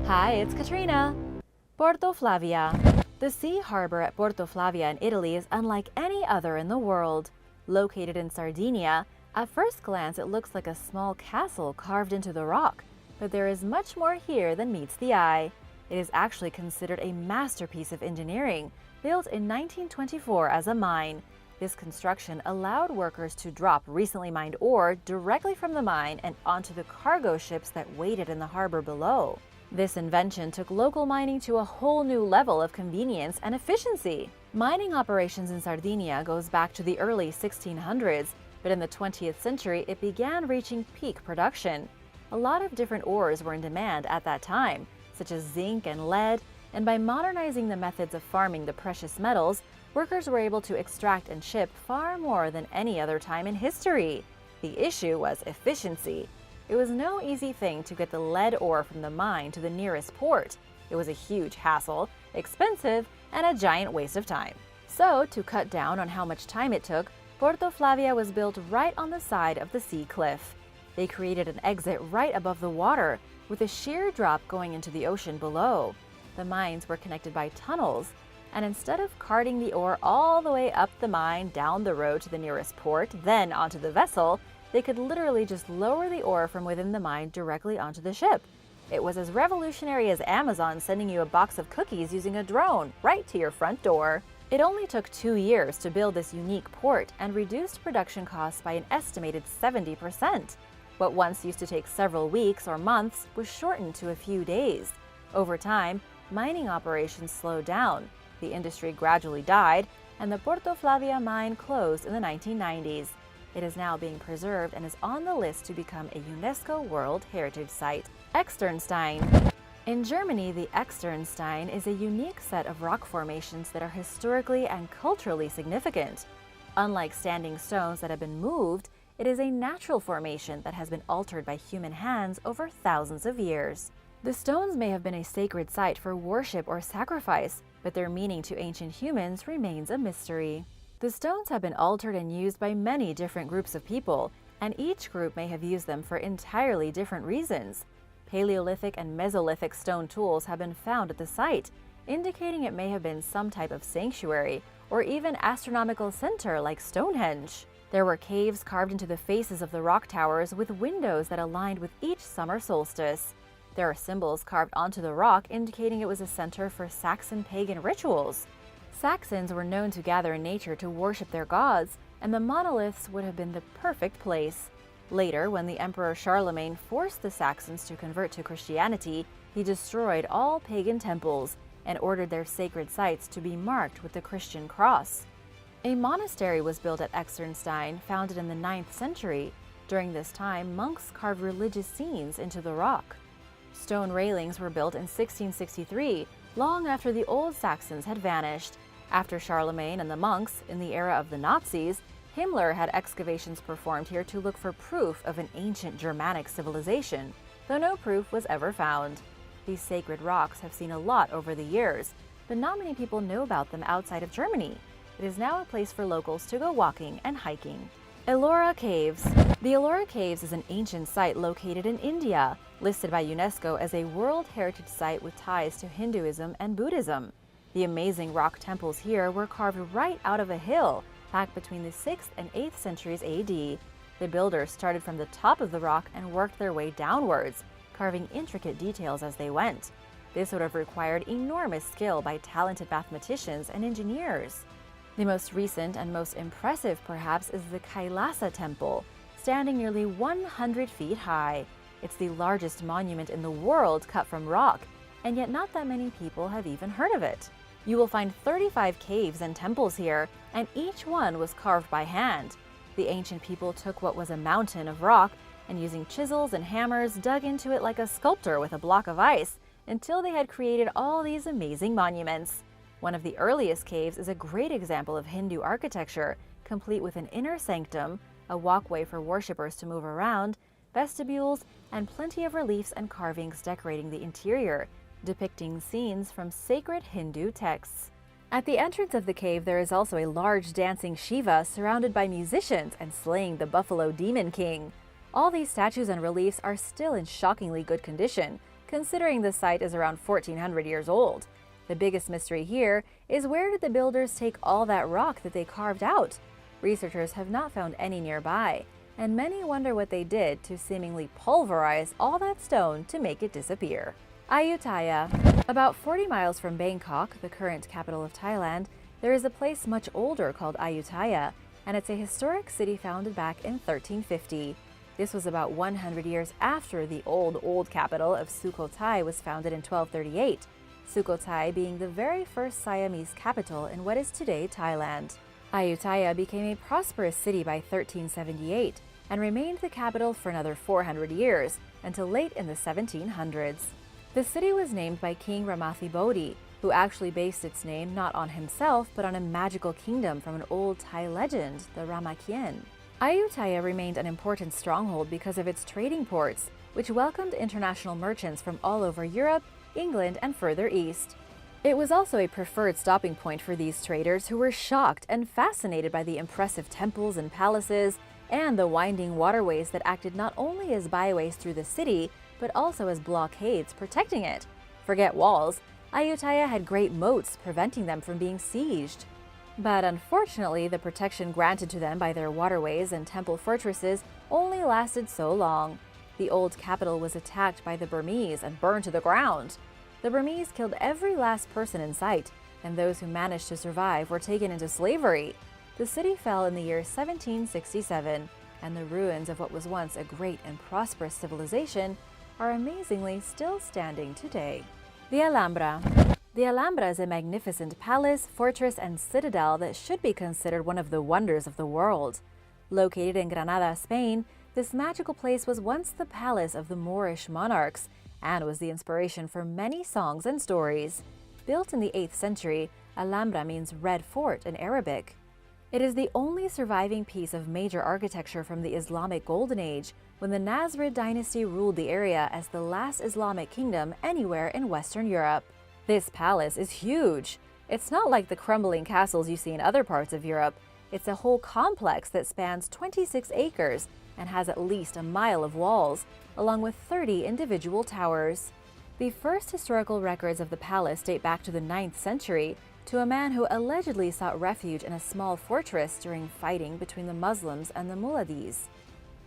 Hi, it's Katrina. Porto Flavia. The sea harbor at Porto Flavia in Italy is unlike any other in the world. Located in Sardinia, at first glance it looks like a small castle carved into the rock, but there is much more here than meets the eye. It is actually considered a masterpiece of engineering, built in 1924 as a mine. This construction allowed workers to drop recently mined ore directly from the mine and onto the cargo ships that waited in the harbor below. This invention took local mining to a whole new level of convenience and efficiency. Mining operations in Sardinia goes back to the early 1600s, but in the 20th century it began reaching peak production. A lot of different ores were in demand at that time, such as zinc and lead, and by modernizing the methods of farming the precious metals, workers were able to extract and ship far more than any other time in history. The issue was efficiency. It was no easy thing to get the lead ore from the mine to the nearest port. It was a huge hassle, expensive, and a giant waste of time. So, to cut down on how much time it took, Porto Flavia was built right on the side of the sea cliff. They created an exit right above the water, with a sheer drop going into the ocean below. The mines were connected by tunnels, and instead of carting the ore all the way up the mine, down the road to the nearest port, then onto the vessel, they could literally just lower the ore from within the mine directly onto the ship. It was as revolutionary as Amazon sending you a box of cookies using a drone right to your front door. It only took 2 years to build this unique port and reduced production costs by an estimated 70%. What once used to take several weeks or months was shortened to a few days. Over time, mining operations slowed down, the industry gradually died, and the Porto Flavia mine closed in the 1990s. It is now being preserved and is on the list to become a UNESCO World Heritage Site. Externstein. In Germany, the externstein is a unique set of rock formations that are historically and culturally significant. Unlike standing stones that have been moved, it is a natural formation that has been altered by human hands over thousands of years. The stones may have been a sacred site for worship or sacrifice, but their meaning to ancient humans remains a mystery. The stones have been altered and used by many different groups of people, and each group may have used them for entirely different reasons. Paleolithic and Mesolithic stone tools have been found at the site, indicating it may have been some type of sanctuary or even astronomical center like Stonehenge. There were caves carved into the faces of the rock towers with windows that aligned with each summer solstice. There are symbols carved onto the rock indicating it was a center for Saxon pagan rituals. Saxons were known to gather in nature to worship their gods, and the monoliths would have been the perfect place. Later, when the Emperor Charlemagne forced the Saxons to convert to Christianity, he destroyed all pagan temples and ordered their sacred sites to be marked with the Christian cross. A monastery was built at Externstein, founded in the 9th century. During this time, monks carved religious scenes into the rock. Stone railings were built in 1663, long after the old Saxons had vanished. After Charlemagne and the monks, in the era of the Nazis, Himmler had excavations performed here to look for proof of an ancient Germanic civilization, though no proof was ever found. These sacred rocks have seen a lot over the years, but not many people know about them outside of Germany. It is now a place for locals to go walking and hiking. Elora Caves. The Elora Caves is an ancient site located in India, listed by UNESCO as a World Heritage Site with ties to Hinduism and Buddhism. The amazing rock temples here were carved right out of a hill, back between the 6th and 8th centuries AD. The builders started from the top of the rock and worked their way downwards, carving intricate details as they went. This would have required enormous skill by talented mathematicians and engineers. The most recent and most impressive, perhaps, is the Kailasa Temple, standing nearly 100 feet high. It's the largest monument in the world cut from rock, and yet not that many people have even heard of it. You will find 35 caves and temples here, and each one was carved by hand. The ancient people took what was a mountain of rock and using chisels and hammers dug into it like a sculptor with a block of ice until they had created all these amazing monuments. One of the earliest caves is a great example of Hindu architecture, complete with an inner sanctum, a walkway for worshippers to move around, vestibules, and plenty of reliefs and carvings decorating the interior, depicting scenes from sacred Hindu texts. At the entrance of the cave, there is also a large dancing Shiva surrounded by musicians and slaying the buffalo demon king. All these statues and reliefs are still in shockingly good condition, considering the site is around 1400 years old. The biggest mystery here is, where did the builders take all that rock that they carved out? Researchers have not found any nearby, and many wonder what they did to seemingly pulverize all that stone to make it disappear. Ayuthaya. About 40 miles from Bangkok, the current capital of Thailand, there is a place much older called Ayuthaya, and it's a historic city founded back in 1350. This was about 100 years after the old capital of Sukhothai was founded in 1238, Sukhothai being the very first Siamese capital in what is today Thailand. Ayuthaya became a prosperous city by 1378 and remained the capital for another 400 years, until late in the 1700s. The city was named by King Ramathibodi, who actually based its name not on himself but on a magical kingdom from an old Thai legend, the Ramakien. Ayuthaya remained an important stronghold because of its trading ports, which welcomed international merchants from all over Europe, England, and further east. It was also a preferred stopping point for these traders, who were shocked and fascinated by the impressive temples and palaces and the winding waterways that acted not only as byways through the city, but also as blockades protecting it. Forget walls, Ayuthaya had great moats preventing them from being sieged. But unfortunately, the protection granted to them by their waterways and temple fortresses only lasted so long. The old capital was attacked by the Burmese and burned to the ground. The Burmese killed every last person in sight, and those who managed to survive were taken into slavery. The city fell in the year 1767, and the ruins of what was once a great and prosperous civilization are amazingly still standing today. The Alhambra. The Alhambra is a magnificent palace, fortress, and citadel that should be considered one of the wonders of the world. Located in Granada, Spain, this magical place was once the palace of the Moorish monarchs and was the inspiration for many songs and stories. Built in the 8th century, Alhambra means Red Fort in Arabic. It is the only surviving piece of major architecture from the Islamic Golden Age, when the Nasrid dynasty ruled the area as the last Islamic kingdom anywhere in Western Europe. This palace is huge. It's not like the crumbling castles you see in other parts of Europe. It's a whole complex that spans 26 acres and has at least a mile of walls, along with 30 individual towers. The first historical records of the palace date back to the 9th century, to a man who allegedly sought refuge in a small fortress during fighting between the Muslims and the Muladis.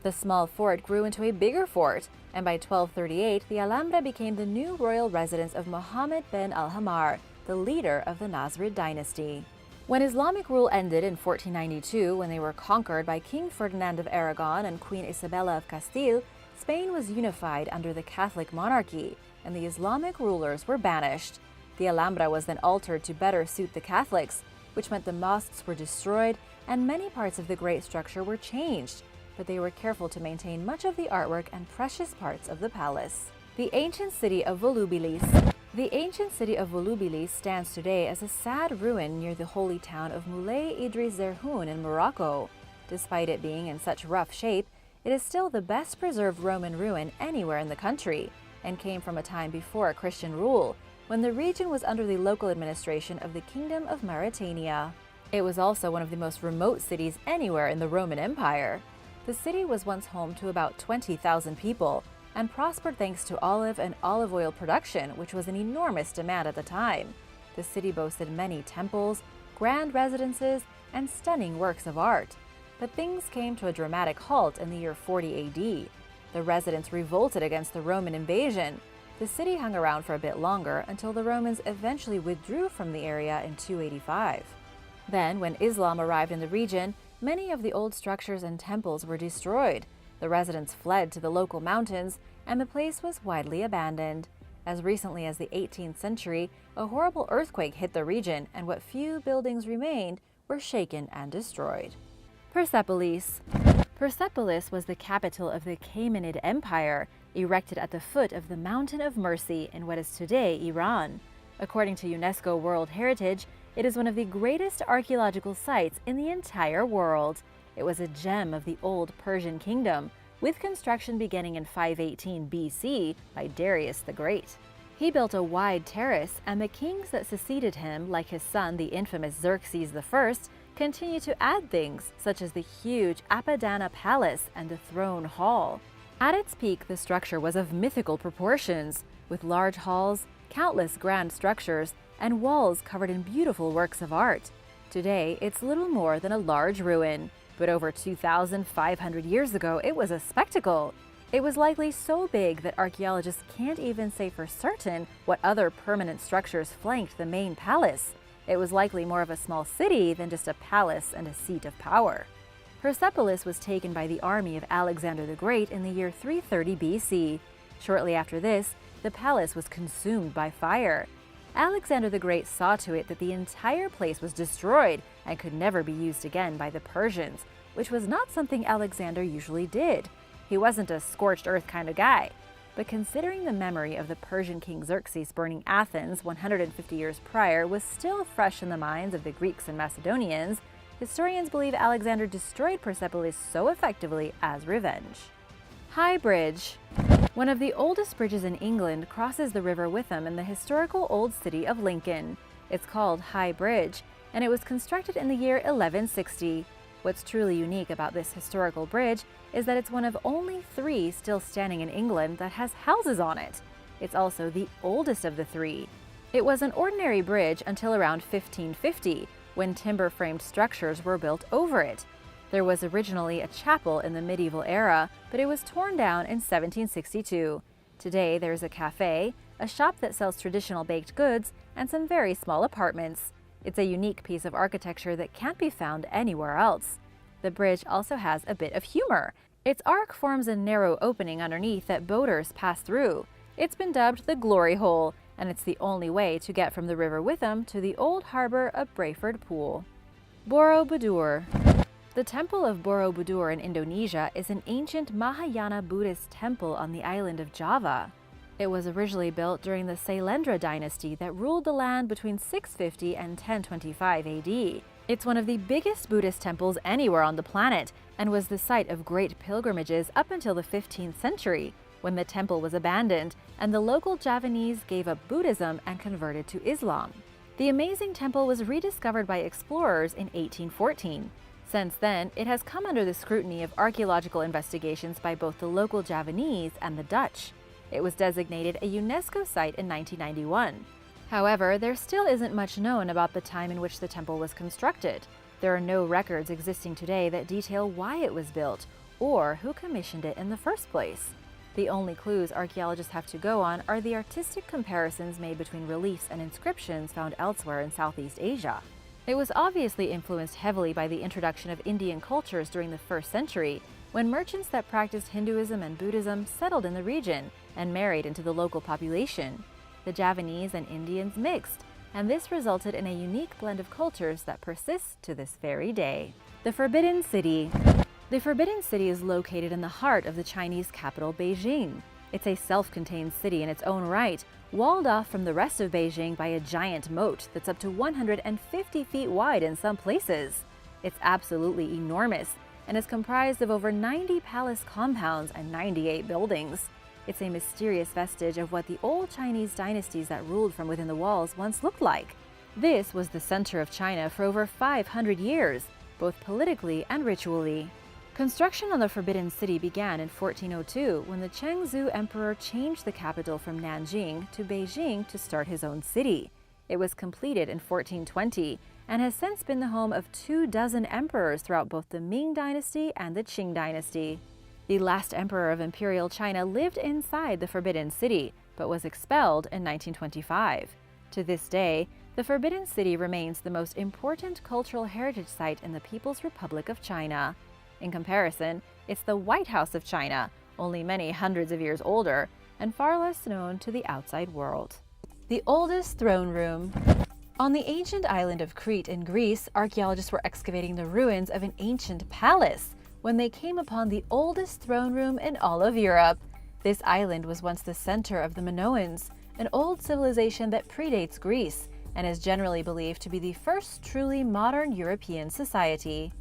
The small fort grew into a bigger fort, and by 1238 the Alhambra became the new royal residence of Muhammad bin al-Hamar, the leader of the Nasrid dynasty. When Islamic rule ended in 1492, when they were conquered by King Ferdinand of Aragon and Queen Isabella of Castile, Spain was unified under the Catholic monarchy, and the Islamic rulers were banished. The Alhambra was then altered to better suit the Catholics, which meant the mosques were destroyed and many parts of the great structure were changed, but they were careful to maintain much of the artwork and precious parts of the palace. The ancient city of Bulubilis. The ancient city of Bulubilis stands today as a sad ruin near the holy town of Moulay Idris Zerhoun in Morocco. Despite it being in such rough shape, it is still the best preserved Roman ruin anywhere in the country, and came from a time before Christian rule, when the region was under the local administration of the Kingdom of Mauritania. It was also one of the most remote cities anywhere in the Roman Empire. The city was once home to about 20,000 people and prospered thanks to olive and olive oil production, which was an enormous demand at the time. The city boasted many temples, grand residences, and stunning works of art. But things came to a dramatic halt in the year 40 AD. The residents revolted against the Roman invasion. The city hung around for a bit longer until the Romans eventually withdrew from the area in 285. Then, when Islam arrived in the region, many of the old structures and temples were destroyed. The residents fled to the local mountains, and the place was widely abandoned. As recently as the 18th century, a horrible earthquake hit the region, and what few buildings remained were shaken and destroyed. Persepolis. Persepolis was the capital of the Khmer Empire, erected at the foot of the Mountain of Mercy in what is today Iran. According to UNESCO World Heritage, it is one of the greatest archaeological sites in the entire world. It was a gem of the old Persian kingdom, with construction beginning in 518 BC by Darius the Great. He built a wide terrace, and the kings that succeeded him, like his son, the infamous Xerxes I, continued to add things, such as the huge Apadana Palace and the Throne Hall. At its peak, the structure was of mythical proportions, with large halls, countless grand structures, and walls covered in beautiful works of art. Today, it's little more than a large ruin, but over 2,500 years ago, it was a spectacle. It was likely so big that archaeologists can't even say for certain what other permanent structures flanked the main palace. It was likely more of a small city than just a palace and a seat of power. Persepolis was taken by the army of Alexander the Great in the year 330 BC. Shortly after this, the palace was consumed by fire. Alexander the Great saw to it that the entire place was destroyed and could never be used again by the Persians, which was not something Alexander usually did. He wasn't a scorched earth kind of guy. But considering the memory of the Persian king Xerxes burning Athens 150 years prior was still fresh in the minds of the Greeks and Macedonians, historians believe Alexander destroyed Persepolis so effectively as revenge. High Bridge. One of the oldest bridges in England crosses the River Witham in the historical old city of Lincoln. It's called High Bridge, and it was constructed in the year 1160. What's truly unique about this historical bridge is that it's one of only 3 still standing in England that has houses on it. It's also the oldest of the 3. It was an ordinary bridge until around 1550, when timber-framed structures were built over it. There was originally a chapel in the medieval era, but it was torn down in 1762. Today, there's a cafe, a shop that sells traditional baked goods, and some very small apartments. It's a unique piece of architecture that can't be found anywhere else. The bridge also has a bit of humor. Its arc forms a narrow opening underneath that boaters pass through. It's been dubbed the Glory Hole, and it's the only way to get from the River Witham to the old harbor of Brayford Pool. Borobudur. The Temple of Borobudur in Indonesia is an ancient Mahayana Buddhist temple on the island of Java. It was originally built during the Sailendra dynasty that ruled the land between 650 and 1025 AD. It's one of the biggest Buddhist temples anywhere on the planet and was the site of great pilgrimages up until the 15th century, when the temple was abandoned and the local Javanese gave up Buddhism and converted to Islam. The amazing temple was rediscovered by explorers in 1814. Since then, it has come under the scrutiny of archaeological investigations by both the local Javanese and the Dutch. It was designated a UNESCO site in 1991. However, there still isn't much known about the time in which the temple was constructed. There are no records existing today that detail why it was built or who commissioned it in the first place. The only clues archaeologists have to go on are the artistic comparisons made between reliefs and inscriptions found elsewhere in Southeast Asia. It was obviously influenced heavily by the introduction of Indian cultures during the 1st century, when merchants that practiced Hinduism and Buddhism settled in the region and married into the local population. The Javanese and Indians mixed, and this resulted in a unique blend of cultures that persists to this very day. The Forbidden City. The Forbidden City is located in the heart of the Chinese capital, Beijing. It's a self-contained city in its own right, walled off from the rest of Beijing by a giant moat that's up to 150 feet wide in some places. It's absolutely enormous and is comprised of over 90 palace compounds and 98 buildings. It's a mysterious vestige of what the old Chinese dynasties that ruled from within the walls once looked like. This was the center of China for over 500 years, both politically and ritually. Construction on the Forbidden City began in 1402 when the Chengzu Emperor changed the capital from Nanjing to Beijing to start his own city. It was completed in 1420 and has since been the home of 24 emperors throughout both the Ming Dynasty and the Qing Dynasty. The last emperor of Imperial China lived inside the Forbidden City, but was expelled in 1925. To this day, the Forbidden City remains the most important cultural heritage site in the People's Republic of China. In comparison, it's the White House of China, only many hundreds of years older, and far less known to the outside world. The oldest throne room. On the ancient island of Crete in Greece, archaeologists were excavating the ruins of an ancient palace when they came upon the oldest throne room in all of Europe. This island was once the center of the Minoans, an old civilization that predates Greece and is generally believed to be the first truly modern European society.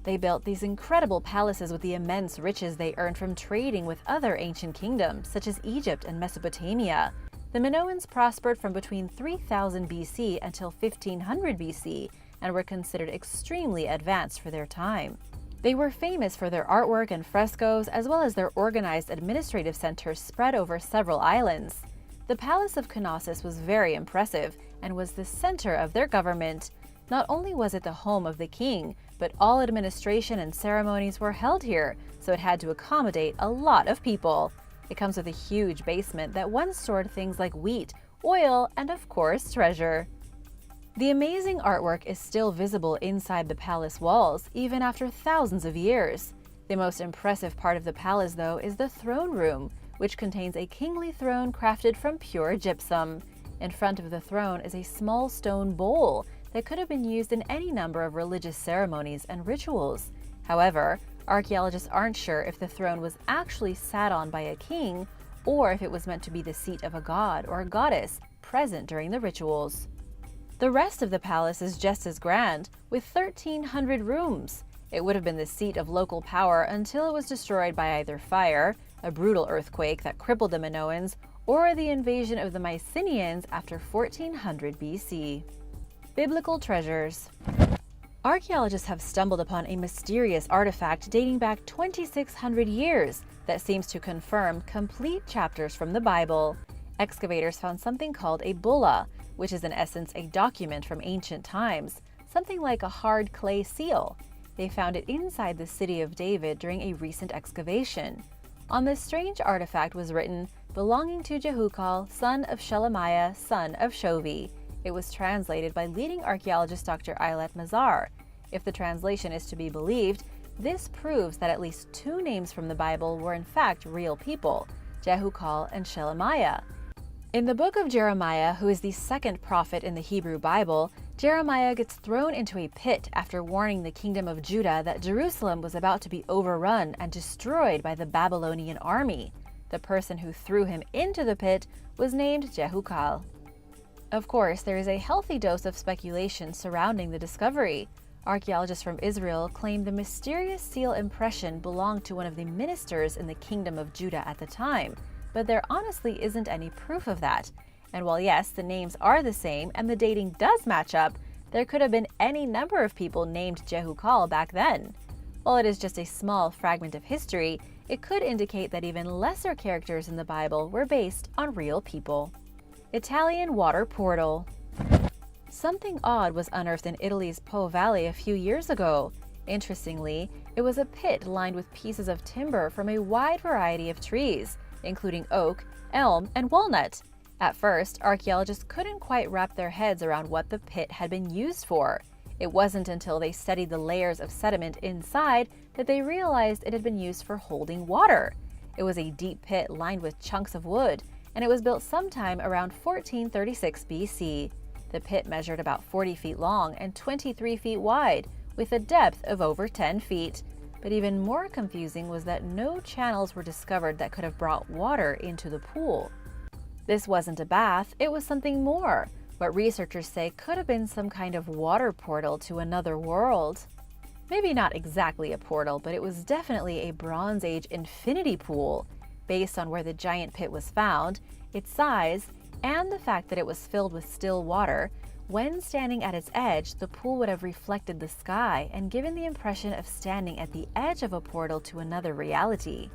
They built these incredible palaces with the immense riches they earned from trading with other ancient kingdoms, such as Egypt and Mesopotamia. The Minoans prospered from between 3000 BC until 1500 BC and were considered extremely advanced for their time. They were famous for their artwork and frescoes, as well as their organized administrative centers spread over several islands. The Palace of Knossos was very impressive and was the center of their government. Not only was it the home of the king, but all administration and ceremonies were held here, so it had to accommodate a lot of people. It comes with a huge basement that once stored things like wheat, oil, and of course, treasure. The amazing artwork is still visible inside the palace walls, even after thousands of years. The most impressive part of the palace, though, is the throne room, which contains a kingly throne crafted from pure gypsum. In front of the throne is a small stone bowl that could have been used in any number of religious ceremonies and rituals. However, archaeologists aren't sure if the throne was actually sat on by a king or if it was meant to be the seat of a god or a goddess present during the rituals. The rest of the palace is just as grand, with 1,300 rooms. It would have been the seat of local power until it was destroyed by either fire, a brutal earthquake that crippled the Minoans, or the invasion of the Mycenaeans after 1400 BC. Biblical treasures. Archaeologists have stumbled upon a mysterious artifact dating back 2,600 years that seems to confirm complete chapters from the Bible. Excavators found something called a bulla, which is in essence a document from ancient times, something like a hard clay seal. They found it inside the city of David during a recent excavation. On this strange artifact was written, "Belonging to Jehukal, son of Shelemiah, son of Shovi." It was translated by leading archaeologist Dr. Eilat Mazar. If the translation is to be believed, this proves that at least two names from the Bible were in fact real people, Jehukal and Shelemiah. In the book of Jeremiah, who is the second prophet in the Hebrew Bible, Jeremiah gets thrown into a pit after warning the kingdom of Judah that Jerusalem was about to be overrun and destroyed by the Babylonian army. The person who threw him into the pit was named Jehukal. Of course, there is a healthy dose of speculation surrounding the discovery. Archaeologists from Israel claim the mysterious seal impression belonged to one of the ministers in the kingdom of Judah at the time, but there honestly isn't any proof of that. And while yes, the names are the same and the dating does match up, there could have been any number of people named Jehukal back then. While it is just a small fragment of history, it could indicate that even lesser characters in the Bible were based on real people. Italian water portal. Something odd was unearthed in Italy's Po Valley a few years ago. Interestingly, it was a pit lined with pieces of timber from a wide variety of trees, including oak, elm, and walnut. At first, archaeologists couldn't quite wrap their heads around what the pit had been used for. It wasn't until they studied the layers of sediment inside that they realized it had been used for holding water. It was a deep pit lined with chunks of wood, and it was built sometime around 1436 BC. The pit measured about 40 feet long and 23 feet wide, with a depth of over 10 feet. But even more confusing was that no channels were discovered that could have brought water into the pool. This wasn't a bath, it was something more, what researchers say could have been some kind of water portal to another world. Maybe not exactly a portal, but it was definitely a Bronze Age infinity pool. Based on where the giant pit was found, its size, and the fact that it was filled with still water, when standing at its edge, the pool would have reflected the sky and given the impression of standing at the edge of a portal to another reality.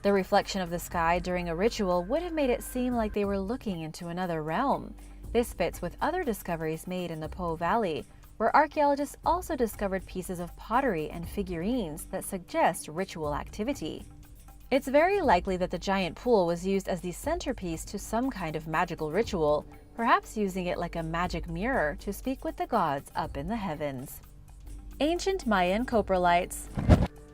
The reflection of the sky during a ritual would have made it seem like they were looking into another realm. This fits with other discoveries made in the Po Valley, where archaeologists also discovered pieces of pottery and figurines that suggest ritual activity. It's very likely that the giant pool was used as the centerpiece to some kind of magical ritual, perhaps using it like a magic mirror to speak with the gods up in the heavens. Ancient Mayan Coprolites.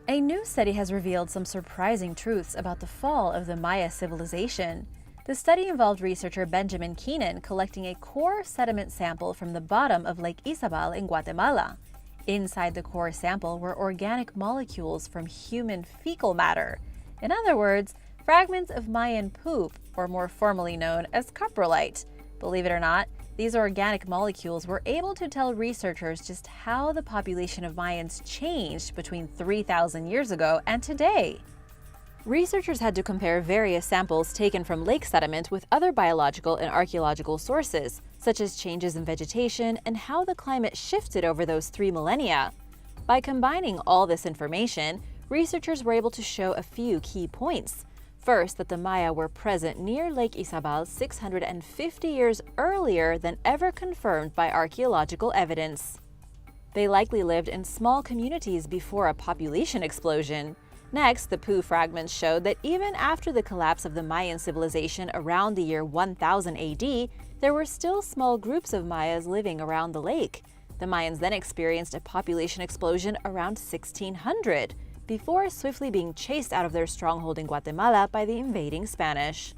A new study has revealed some surprising truths about the fall of the Maya civilization. The study involved researcher Benjamin Keenan collecting a core sediment sample from the bottom of Lake Izabal in Guatemala. Inside the core sample were organic molecules from human fecal matter. In other words, fragments of Mayan poop, or more formally known as coprolite. Believe it or not, these organic molecules were able to tell researchers just how the population of Mayans changed between 3,000 years ago and today. Researchers had to compare various samples taken from lake sediment with other biological and archaeological sources, such as changes in vegetation and how the climate shifted over those 3 millennia. By combining all this information, researchers were able to show a few key points. First, that the Maya were present near Lake Izabal 650 years earlier than ever confirmed by archaeological evidence. They likely lived in small communities before a population explosion. Next, the Pu fragments showed that even after the collapse of the Mayan civilization around the year 1000 AD, there were still small groups of Mayas living around the lake. The Mayans then experienced a population explosion around 1600, before swiftly being chased out of their stronghold in Guatemala by the invading Spanish.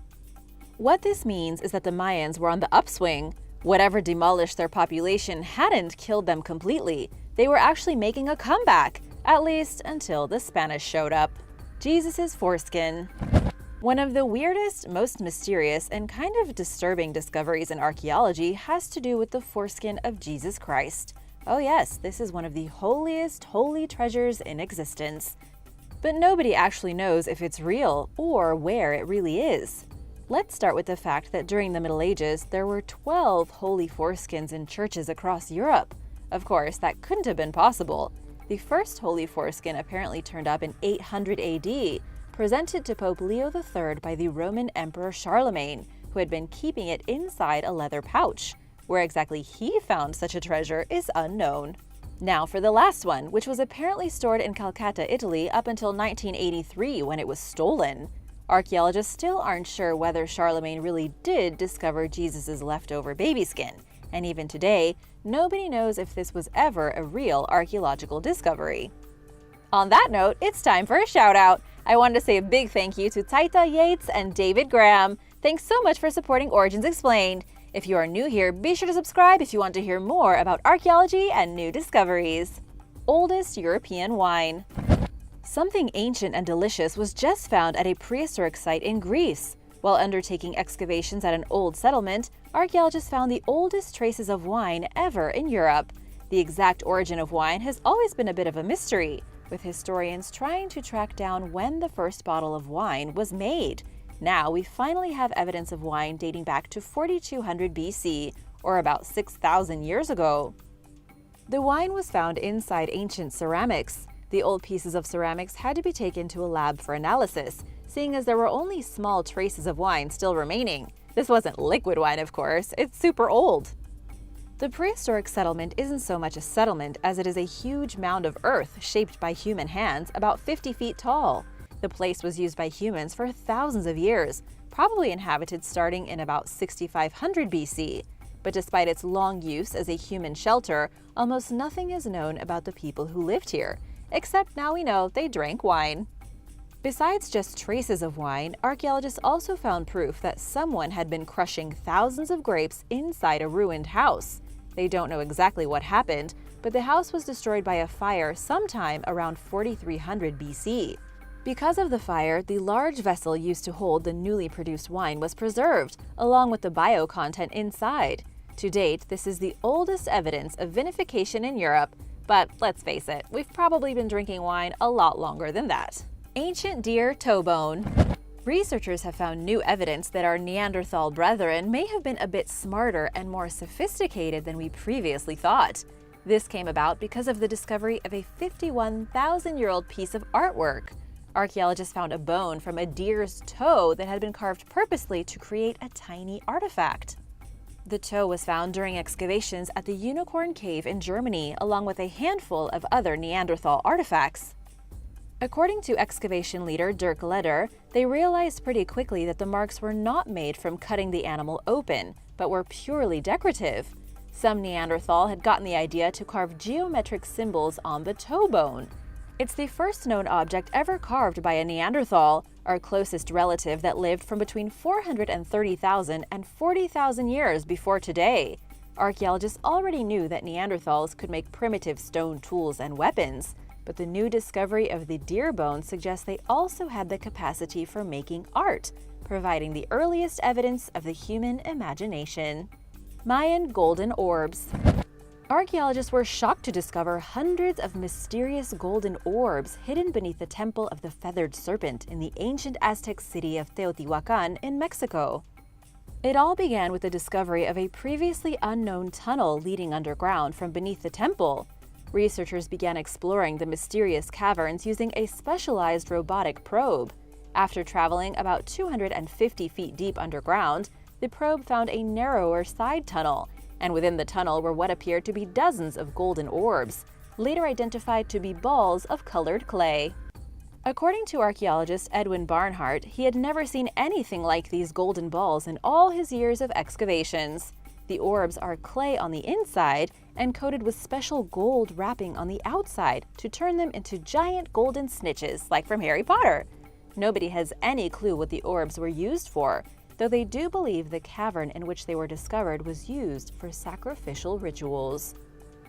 What this means is that the Mayans were on the upswing. Whatever demolished their population hadn't killed them completely. They were actually making a comeback, at least until the Spanish showed up. Jesus' foreskin. One of the weirdest, most mysterious, and kind of disturbing discoveries in archaeology has to do with the foreskin of Jesus Christ. Oh yes, this is one of the holiest holy treasures in existence. But nobody actually knows if it's real or where it really is. Let's start with the fact that during the Middle Ages, there were 12 holy foreskins in churches across Europe. Of course, that couldn't have been possible. The first holy foreskin apparently turned up in 800 AD, presented to Pope Leo III by the Roman Emperor Charlemagne, who had been keeping it inside a leather pouch. Where exactly he found such a treasure is unknown. Now for the last one, which was apparently stored in Calcutta, Italy up until 1983 when it was stolen. Archaeologists still aren't sure whether Charlemagne really did discover Jesus' leftover baby skin, and even today, nobody knows if this was ever a real archaeological discovery. On that note, it's time for a shout-out. I wanted to say a big thank you to Taita Yates and David Graham. Thanks so much for supporting Origins Explained. If you are new here, be sure to subscribe if you want to hear more about archaeology and new discoveries. Oldest European wine. Something ancient and delicious was just found at a prehistoric site in Greece. While undertaking excavations at an old settlement, archaeologists found the oldest traces of wine ever in Europe. The exact origin of wine has always been a bit of a mystery, with historians trying to track down when the first bottle of wine was made. Now we finally have evidence of wine dating back to 4200 BC, or about 6,000 years ago. The wine was found inside ancient ceramics. The old pieces of ceramics had to be taken to a lab for analysis, seeing as there were only small traces of wine still remaining. This wasn't liquid wine, of course, it's super old. The prehistoric settlement isn't so much a settlement as it is a huge mound of earth shaped by human hands about 50 feet tall. The place was used by humans for thousands of years, probably inhabited starting in about 6500 BC. But despite its long use as a human shelter, almost nothing is known about the people who lived here, except now we know they drank wine. Besides just traces of wine, archaeologists also found proof that someone had been crushing thousands of grapes inside a ruined house. They don't know exactly what happened, but the house was destroyed by a fire sometime around 4300 BC. Because of the fire, the large vessel used to hold the newly produced wine was preserved, along with the bio content inside. To date, this is the oldest evidence of vinification in Europe, but let's face it, we've probably been drinking wine a lot longer than that. Ancient deer toe bone. Researchers have found new evidence that our Neanderthal brethren may have been a bit smarter and more sophisticated than we previously thought. This came about because of the discovery of a 51,000-year-old piece of artwork. Archaeologists found a bone from a deer's toe that had been carved purposely to create a tiny artifact. The toe was found during excavations at the Unicorn Cave in Germany, along with a handful of other Neanderthal artifacts. According to excavation leader Dirk Leder, they realized pretty quickly that the marks were not made from cutting the animal open, but were purely decorative. Some Neanderthal had gotten the idea to carve geometric symbols on the toe bone. It's the first known object ever carved by a Neanderthal, our closest relative that lived from between 430,000 and 40,000 years before today. Archaeologists already knew that Neanderthals could make primitive stone tools and weapons, but the new discovery of the deer bone suggests they also had the capacity for making art, providing the earliest evidence of the human imagination. Mayan golden orbs. Archaeologists were shocked to discover hundreds of mysterious golden orbs hidden beneath the temple of the feathered serpent in the ancient Aztec city of Teotihuacan in Mexico. It all began with the discovery of a previously unknown tunnel leading underground from beneath the temple. Researchers began exploring the mysterious caverns using a specialized robotic probe. After traveling about 250 feet deep underground, the probe found a narrower side tunnel, and within the tunnel were what appeared to be dozens of golden orbs, later identified to be balls of colored clay. According to archaeologist Edwin Barnhart, he had never seen anything like these golden balls in all his years of excavations. The orbs are clay on the inside and coated with special gold wrapping on the outside to turn them into giant golden snitches like from Harry Potter. Nobody has any clue what the orbs were used for, though they do believe the cavern in which they were discovered was used for sacrificial rituals.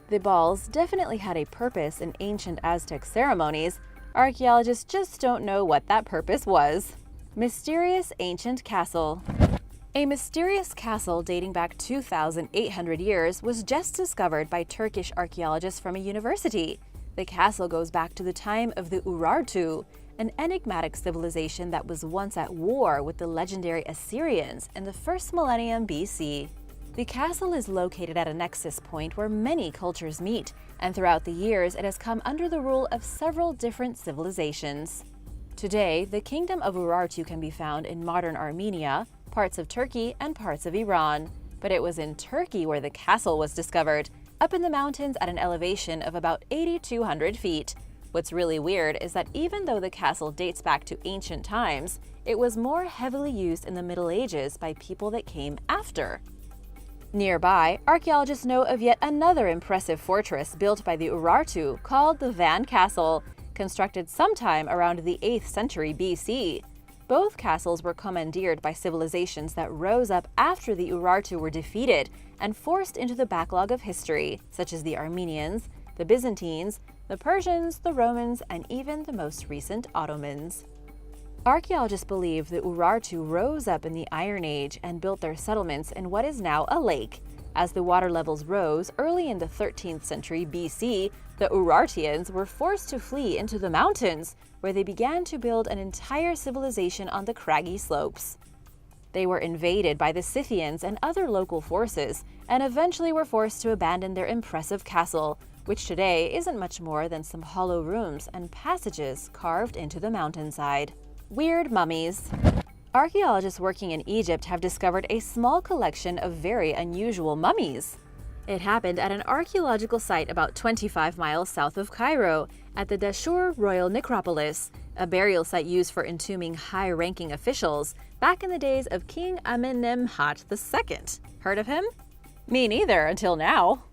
The balls definitely had a purpose in ancient Aztec ceremonies. Archaeologists just don't know what that purpose was. Mysterious ancient castle. A mysterious castle dating back 2,800 years was just discovered by Turkish archaeologists from a university. The castle goes back to the time of the Urartu, an enigmatic civilization that was once at war with the legendary Assyrians in the first millennium BC. The castle is located at a nexus point where many cultures meet, and throughout the years it has come under the rule of several different civilizations. Today, the kingdom of Urartu can be found in modern Armenia, parts of Turkey, and parts of Iran. But it was in Turkey where the castle was discovered, up in the mountains at an elevation of about 8,200 feet. What's really weird is that even though the castle dates back to ancient times, it was more heavily used in the Middle Ages by people that came after. Nearby, archaeologists know of yet another impressive fortress built by the Urartu called the Van Castle, constructed sometime around the 8th century BC. Both castles were commandeered by civilizations that rose up after the Urartu were defeated and forced into the backlog of history, such as the Armenians, the Byzantines, the Persians, the Romans, and even the most recent Ottomans. Archaeologists believe the Urartu rose up in the Iron Age and built their settlements in what is now a lake. As the water levels rose early in the 13th century BC, the Urartians were forced to flee into the mountains, where they began to build an entire civilization on the craggy slopes. They were invaded by the Scythians and other local forces, and eventually were forced to abandon their impressive castle, which today isn't much more than some hollow rooms and passages carved into the mountainside. Weird mummies. Archaeologists working in Egypt have discovered a small collection of very unusual mummies. It happened at an archaeological site about 25 miles south of Cairo, at the Dashur Royal Necropolis, a burial site used for entombing high-ranking officials back in the days of King Amenemhat II. Heard of him? Me neither, until now.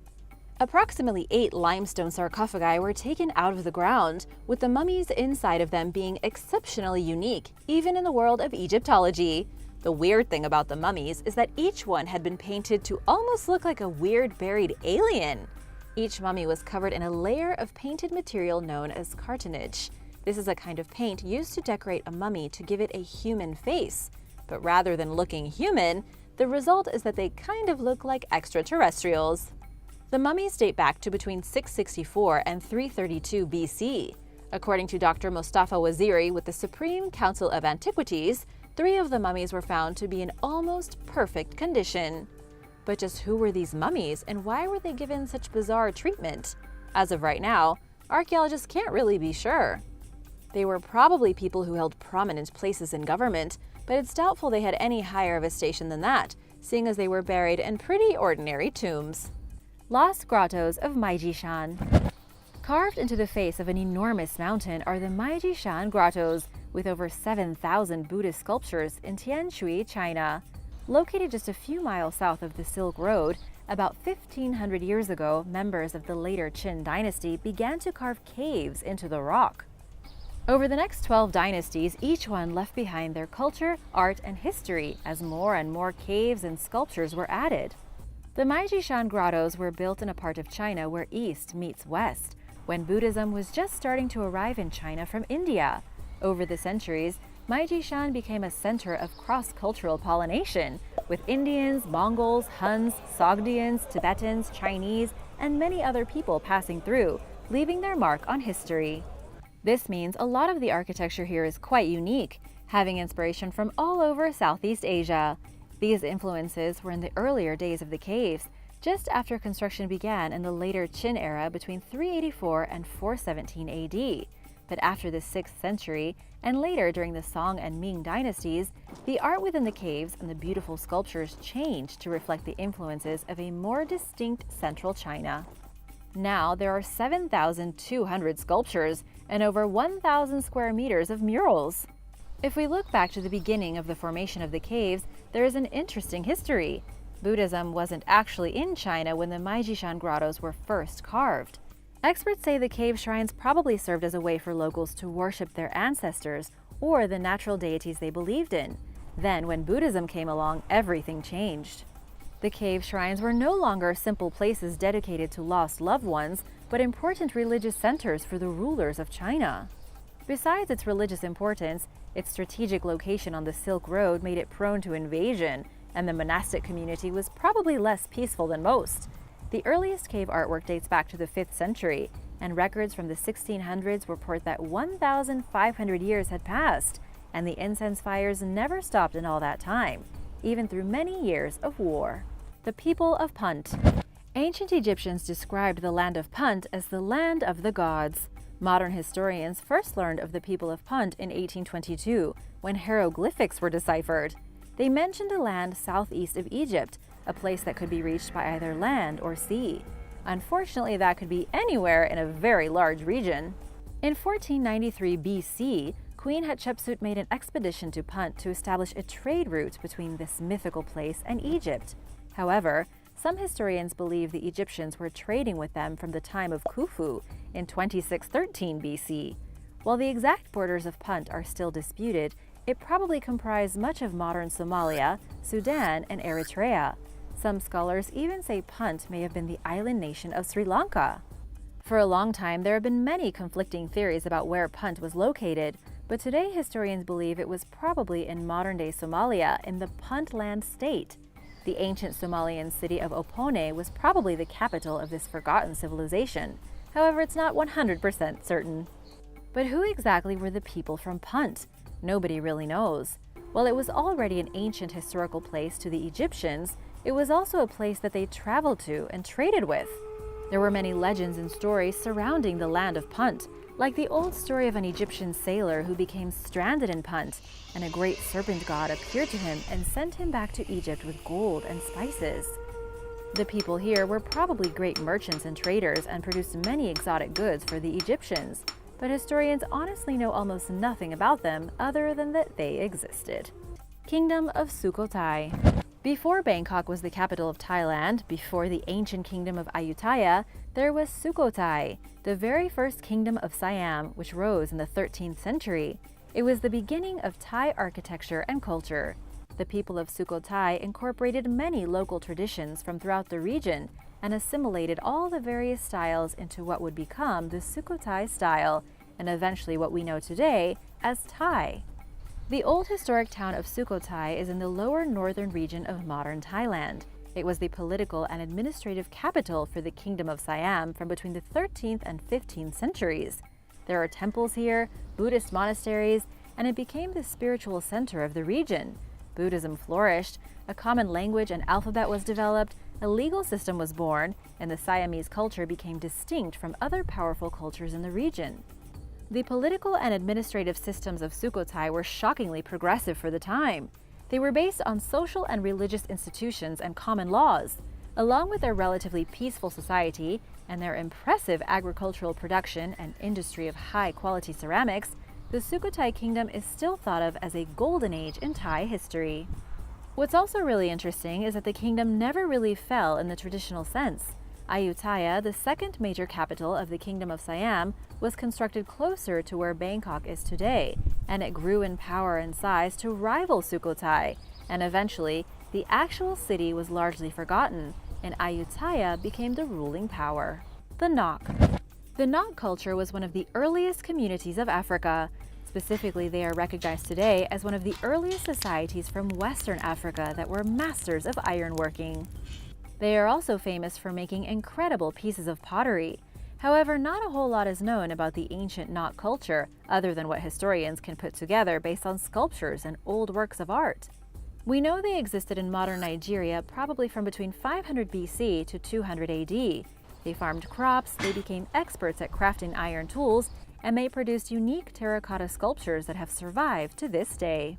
Approximately 8 limestone sarcophagi were taken out of the ground, with the mummies inside of them being exceptionally unique, even in the world of Egyptology. The weird thing about the mummies is that each one had been painted to almost look like a weird buried alien. Each mummy was covered in a layer of painted material known as cartonnage. This is a kind of paint used to decorate a mummy to give it a human face. But rather than looking human, the result is that they kind of look like extraterrestrials. The mummies date back to between 664 and 332 BC. According to Dr. Mostafa Waziri with the Supreme Council of Antiquities, 3 of the mummies were found to be in almost perfect condition. But just who were these mummies and why were they given such bizarre treatment? As of right now, archaeologists can't really be sure. They were probably people who held prominent places in government, but it's doubtful they had any higher of a station than that, seeing as they were buried in pretty ordinary tombs. Lost Grottoes of Maijishan. Carved into the face of an enormous mountain are the Maijishan Grottoes, with over 7,000 Buddhist sculptures in Tianshui, China. Located just a few miles south of the Silk Road, about 1,500 years ago, members of the later Qin dynasty began to carve caves into the rock. Over the next 12 dynasties, each one left behind their culture, art, and history as more and more caves and sculptures were added. The Maijishan Grottoes were built in a part of China where East meets West, when Buddhism was just starting to arrive in China from India. Over the centuries, Maijishan became a center of cross-cultural pollination, with Indians, Mongols, Huns, Sogdians, Tibetans, Chinese, and many other people passing through, leaving their mark on history. This means a lot of the architecture here is quite unique, having inspiration from all over Southeast Asia. These influences were in the earlier days of the caves, just after construction began in the later Qin era between 384 and 417 AD. But after the 6th century, and later during the Song and Ming dynasties, the art within the caves and the beautiful sculptures changed to reflect the influences of a more distinct central China. Now there are 7,200 sculptures and over 1,000 square meters of murals. If we look back to the beginning of the formation of the caves, there is an interesting history. Buddhism wasn't actually in China when the Maijishan Grottoes were first carved. Experts say the cave shrines probably served as a way for locals to worship their ancestors or the natural deities they believed in. Then, when Buddhism came along, everything changed. The cave shrines were no longer simple places dedicated to lost loved ones, but important religious centers for the rulers of China. Besides its religious importance, its strategic location on the Silk Road made it prone to invasion, and the monastic community was probably less peaceful than most. The earliest cave artwork dates back to the 5th century, and records from the 1600s report that 1,500 years had passed, and the incense fires never stopped in all that time, even through many years of war. The people of Punt. Ancient Egyptians described the land of Punt as the land of the gods. Modern historians first learned of the people of Punt in 1822, when hieroglyphics were deciphered. They mentioned a land southeast of Egypt, a place that could be reached by either land or sea. Unfortunately, that could be anywhere in a very large region. In 1493 BC, Queen Hatshepsut made an expedition to Punt to establish a trade route between this mythical place and Egypt. However, some historians believe the Egyptians were trading with them from the time of Khufu in 2613 BC. While the exact borders of Punt are still disputed, it probably comprised much of modern Somalia, Sudan, and Eritrea. Some scholars even say Punt may have been the island nation of Sri Lanka. For a long time, there have been many conflicting theories about where Punt was located, but today historians believe it was probably in modern-day Somalia in the Puntland state. The ancient Somalian city of Opone was probably the capital of this forgotten civilization. However, it's not 100% certain. But who exactly were the people from Punt? Nobody really knows. While it was already an ancient historical place to the Egyptians, it was also a place that they traveled to and traded with. There were many legends and stories surrounding the land of Punt, like the old story of an Egyptian sailor who became stranded in Punt, and a great serpent god appeared to him and sent him back to Egypt with gold and spices. The people here were probably great merchants and traders and produced many exotic goods for the Egyptians, but historians honestly know almost nothing about them other than that they existed. Kingdom of Sukhothai. Before Bangkok was the capital of Thailand, before the ancient kingdom of Ayuthaya, there was Sukhothai, the very first kingdom of Siam, which rose in the 13th century. It was the beginning of Thai architecture and culture. The people of Sukhothai incorporated many local traditions from throughout the region and assimilated all the various styles into what would become the Sukhothai style, and eventually what we know today as Thai. The old historic town of Sukhothai is in the lower northern region of modern Thailand. It was the political and administrative capital for the Kingdom of Siam from between the 13th and 15th centuries. There are temples here, Buddhist monasteries, and it became the spiritual center of the region. Buddhism flourished, a common language and alphabet was developed, a legal system was born, and the Siamese culture became distinct from other powerful cultures in the region. The political and administrative systems of Sukhothai were shockingly progressive for the time. They were based on social and religious institutions and common laws. Along with their relatively peaceful society and their impressive agricultural production and industry of high-quality ceramics, the Sukhothai kingdom is still thought of as a golden age in Thai history. What's also really interesting is that the kingdom never really fell in the traditional sense. Ayuthaya, the second major capital of the Kingdom of Siam, was constructed closer to where Bangkok is today, and it grew in power and size to rival Sukhothai, and eventually, the actual city was largely forgotten, and Ayuthaya became the ruling power. The Nok. The Nok culture was one of the earliest communities of Africa. Specifically, they are recognized today as one of the earliest societies from Western Africa that were masters of ironworking. They are also famous for making incredible pieces of pottery. However, not a whole lot is known about the ancient Nok culture, other than what historians can put together based on sculptures and old works of art. We know they existed in modern Nigeria probably from between 500 BC to 200 AD. They farmed crops, they became experts at crafting iron tools, and they produced unique terracotta sculptures that have survived to this day.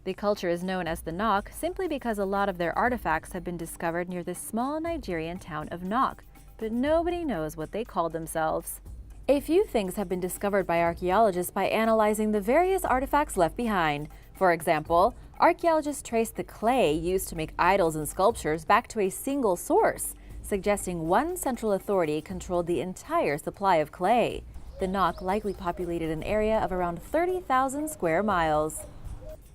The culture is known as the Nok simply because a lot of their artifacts have been discovered near the small Nigerian town of Nok, but nobody knows what they called themselves. A few things have been discovered by archaeologists by analyzing the various artifacts left behind. For example, archaeologists traced the clay used to make idols and sculptures back to a single source, suggesting one central authority controlled the entire supply of clay. The Nok likely populated an area of around 30,000 square miles.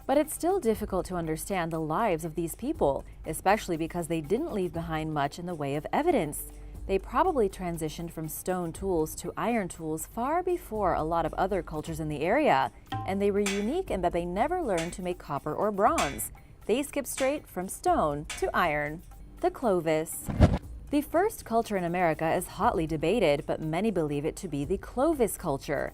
But it's still difficult to understand the lives of these people, especially because they didn't leave behind much in the way of evidence. They probably transitioned from stone tools to iron tools far before a lot of other cultures in the area, and they were unique in that they never learned to make copper or bronze. They skipped straight from stone to iron. The Clovis. The first culture in America is hotly debated, but many believe it to be the Clovis culture.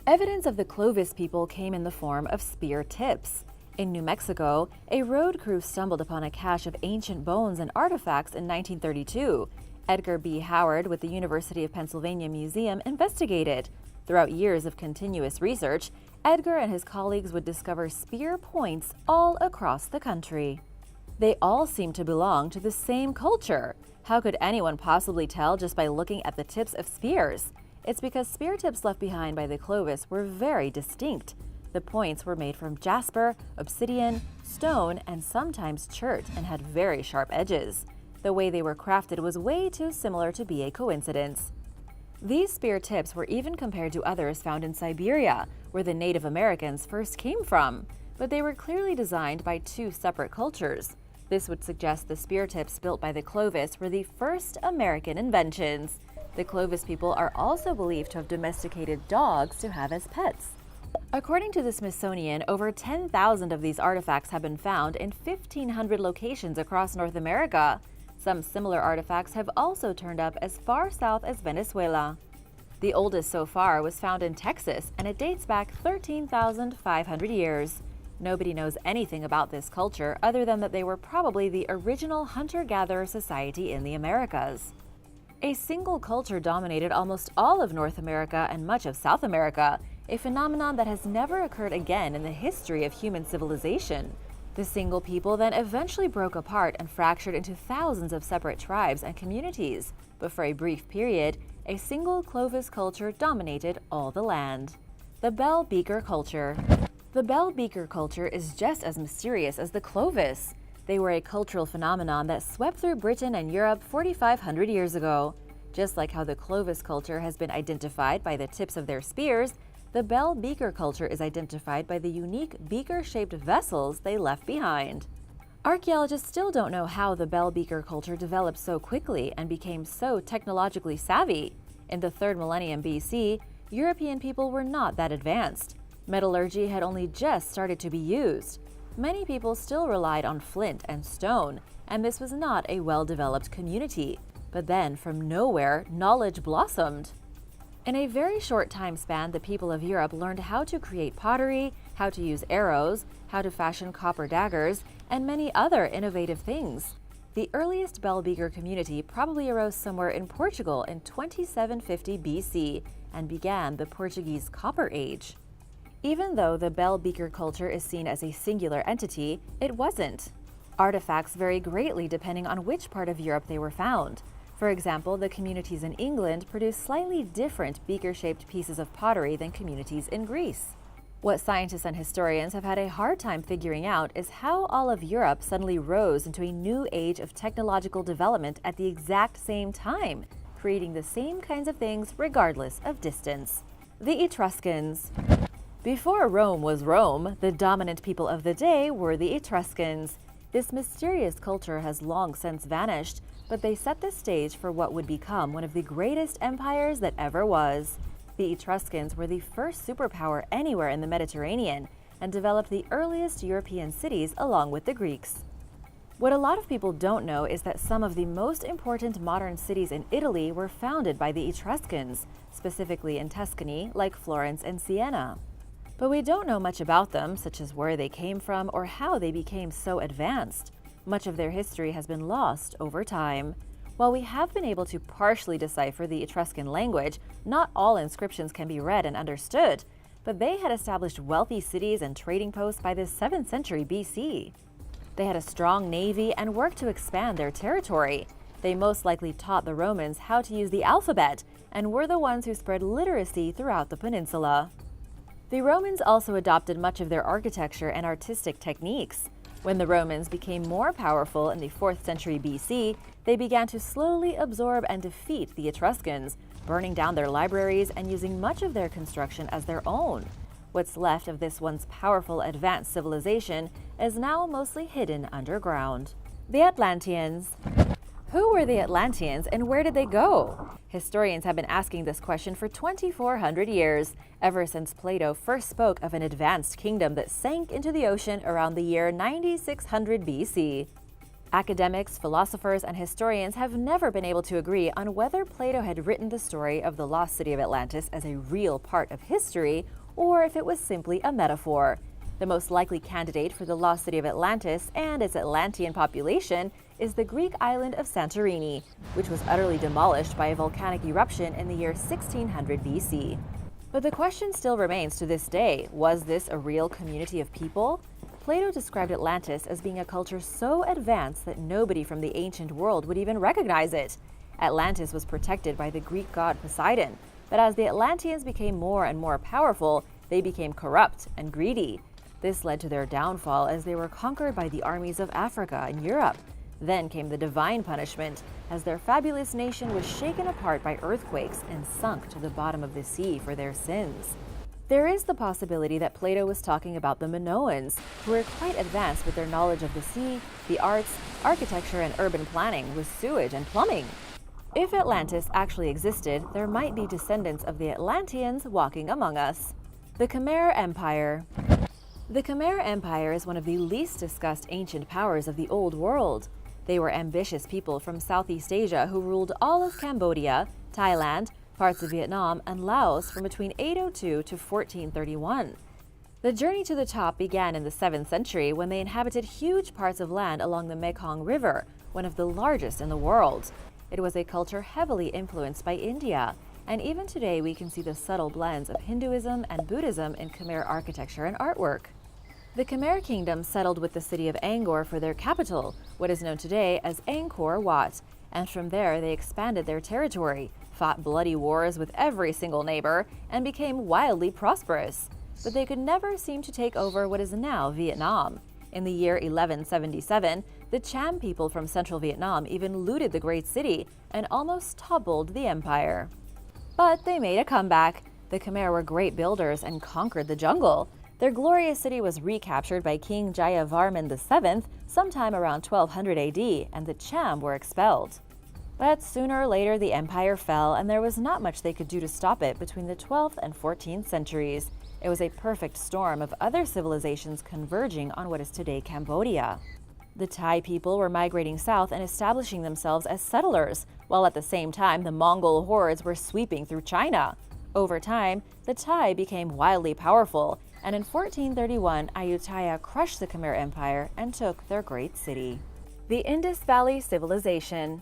Evidence of the Clovis people came in the form of spear tips. In New Mexico, a road crew stumbled upon a cache of ancient bones and artifacts in 1932. Edgar B. Howard with the University of Pennsylvania Museum investigated. Throughout years of continuous research, Edgar and his colleagues would discover spear points all across the country. They all seem to belong to the same culture. How could anyone possibly tell just by looking at the tips of spears? It's because spear tips left behind by the Clovis were very distinct. The points were made from jasper, obsidian, stone, and sometimes chert and had very sharp edges. The way they were crafted was way too similar to be a coincidence. These spear tips were even compared to others found in Siberia, where the Native Americans first came from, but they were clearly designed by two separate cultures. This would suggest the spear tips built by the Clovis were the first American inventions. The Clovis people are also believed to have domesticated dogs to have as pets. According to the Smithsonian, over 10,000 of these artifacts have been found in 1,500 locations across North America. Some similar artifacts have also turned up as far south as Venezuela. The oldest so far was found in Texas, and it dates back 13,500 years. Nobody knows anything about this culture other than that they were probably the original hunter-gatherer society in the Americas. A single culture dominated almost all of North America and much of South America, a phenomenon that has never occurred again in the history of human civilization. The single people then eventually broke apart and fractured into thousands of separate tribes and communities, but for a brief period, a single Clovis culture dominated all the land. The Bell Beaker culture. The Bell Beaker culture is just as mysterious as the Clovis. They were a cultural phenomenon that swept through Britain and Europe 4,500 years ago. Just like how the Clovis culture has been identified by the tips of their spears, the Bell Beaker culture is identified by the unique beaker-shaped vessels they left behind. Archaeologists still don't know how the Bell Beaker culture developed so quickly and became so technologically savvy. In the 3rd millennium BC, European people were not that advanced. Metallurgy had only just started to be used. Many people still relied on flint and stone, and this was not a well-developed community. But then, from nowhere, knowledge blossomed. In a very short time span, the people of Europe learned how to create pottery, how to use arrows, how to fashion copper daggers, and many other innovative things. The earliest Bell Beaker community probably arose somewhere in Portugal in 2750 BC and began the Portuguese Copper Age. Even though the Bell Beaker culture is seen as a singular entity, it wasn't. Artifacts vary greatly depending on which part of Europe they were found. For example, the communities in England produce slightly different beaker-shaped pieces of pottery than communities in Greece. What scientists and historians have had a hard time figuring out is how all of Europe suddenly rose into a new age of technological development at the exact same time, creating the same kinds of things regardless of distance. The Etruscans. Before Rome was Rome, the dominant people of the day were the Etruscans. This mysterious culture has long since vanished, but they set the stage for what would become one of the greatest empires that ever was. The Etruscans were the first superpower anywhere in the Mediterranean and developed the earliest European cities along with the Greeks. What a lot of people don't know is that some of the most important modern cities in Italy were founded by the Etruscans, specifically in Tuscany, like Florence and Siena. But we don't know much about them, such as where they came from or how they became so advanced. Much of their history has been lost over time. While we have been able to partially decipher the Etruscan language, not all inscriptions can be read and understood, but they had established wealthy cities and trading posts by the 7th century BC. They had a strong navy and worked to expand their territory. They most likely taught the Romans how to use the alphabet and were the ones who spread literacy throughout the peninsula. The Romans also adopted much of their architecture and artistic techniques. When the Romans became more powerful in the 4th century BC, they began to slowly absorb and defeat the Etruscans, burning down their libraries and using much of their construction as their own. What's left of this once powerful advanced civilization is now mostly hidden underground. The Atlanteans. Who were the Atlanteans and where did they go? Historians have been asking this question for 2,400 years, ever since Plato first spoke of an advanced kingdom that sank into the ocean around the year 9600 BC. Academics, philosophers, and historians have never been able to agree on whether Plato had written the story of the lost city of Atlantis as a real part of history or if it was simply a metaphor. The most likely candidate for the lost city of Atlantis and its Atlantean population is the Greek island of Santorini, which was utterly demolished by a volcanic eruption in the year 1600 BC. But the question still remains to this day, was this a real community of people? Plato described Atlantis as being a culture so advanced that nobody from the ancient world would even recognize it. Atlantis was protected by the Greek god Poseidon, but as the Atlanteans became more and more powerful, they became corrupt and greedy. This led to their downfall as they were conquered by the armies of Africa and Europe. Then came the divine punishment, as their fabulous nation was shaken apart by earthquakes and sunk to the bottom of the sea for their sins. There is the possibility that Plato was talking about the Minoans, who were quite advanced with their knowledge of the sea, the arts, architecture, and urban planning with sewage and plumbing. If Atlantis actually existed, there might be descendants of the Atlanteans walking among us. The Khmer Empire. The Khmer Empire is one of the least discussed ancient powers of the Old World. They were ambitious people from Southeast Asia who ruled all of Cambodia, Thailand, parts of Vietnam, and Laos from between 802 to 1431. The journey to the top began in the 7th century when they inhabited huge parts of land along the Mekong River, one of the largest in the world. It was a culture heavily influenced by India, and even today we can see the subtle blends of Hinduism and Buddhism in Khmer architecture and artwork. The Khmer kingdom settled with the city of Angkor for their capital, what is known today as Angkor Wat, and from there they expanded their territory, fought bloody wars with every single neighbor, and became wildly prosperous. But they could never seem to take over what is now Vietnam. In the year 1177, the Cham people from central Vietnam even looted the great city and almost toppled the empire. But they made a comeback. The Khmer were great builders and conquered the jungle. Their glorious city was recaptured by King Jayavarman VII sometime around 1200 AD, and the Cham were expelled. But sooner or later the empire fell, and there was not much they could do to stop it between the 12th and 14th centuries. It was a perfect storm of other civilizations converging on what is today Cambodia. The Thai people were migrating south and establishing themselves as settlers, while at the same time the Mongol hordes were sweeping through China. Over time, the Thai became wildly powerful, and in 1431, Ayuthaya crushed the Khmer Empire and took their great city. The Indus Valley Civilization.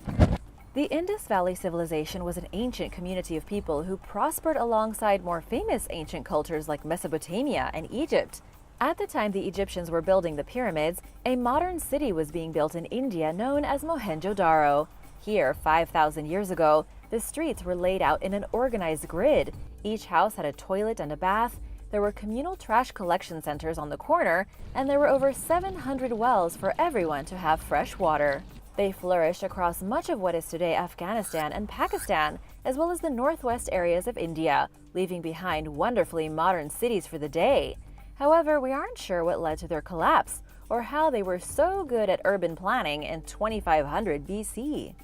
The Indus Valley Civilization was an ancient community of people who prospered alongside more famous ancient cultures like Mesopotamia and Egypt. At the time the Egyptians were building the pyramids, a modern city was being built in India known as Mohenjo-Daro. Here, 5,000 years ago, the streets were laid out in an organized grid. Each house had a toilet and a bath. There were communal trash collection centers on the corner, and there were over 700 wells for everyone to have fresh water. They flourished across much of what is today Afghanistan and Pakistan, as well as the northwest areas of India, leaving behind wonderfully modern cities for the day. However, we aren't sure what led to their collapse, or how they were so good at urban planning in 2500 BC.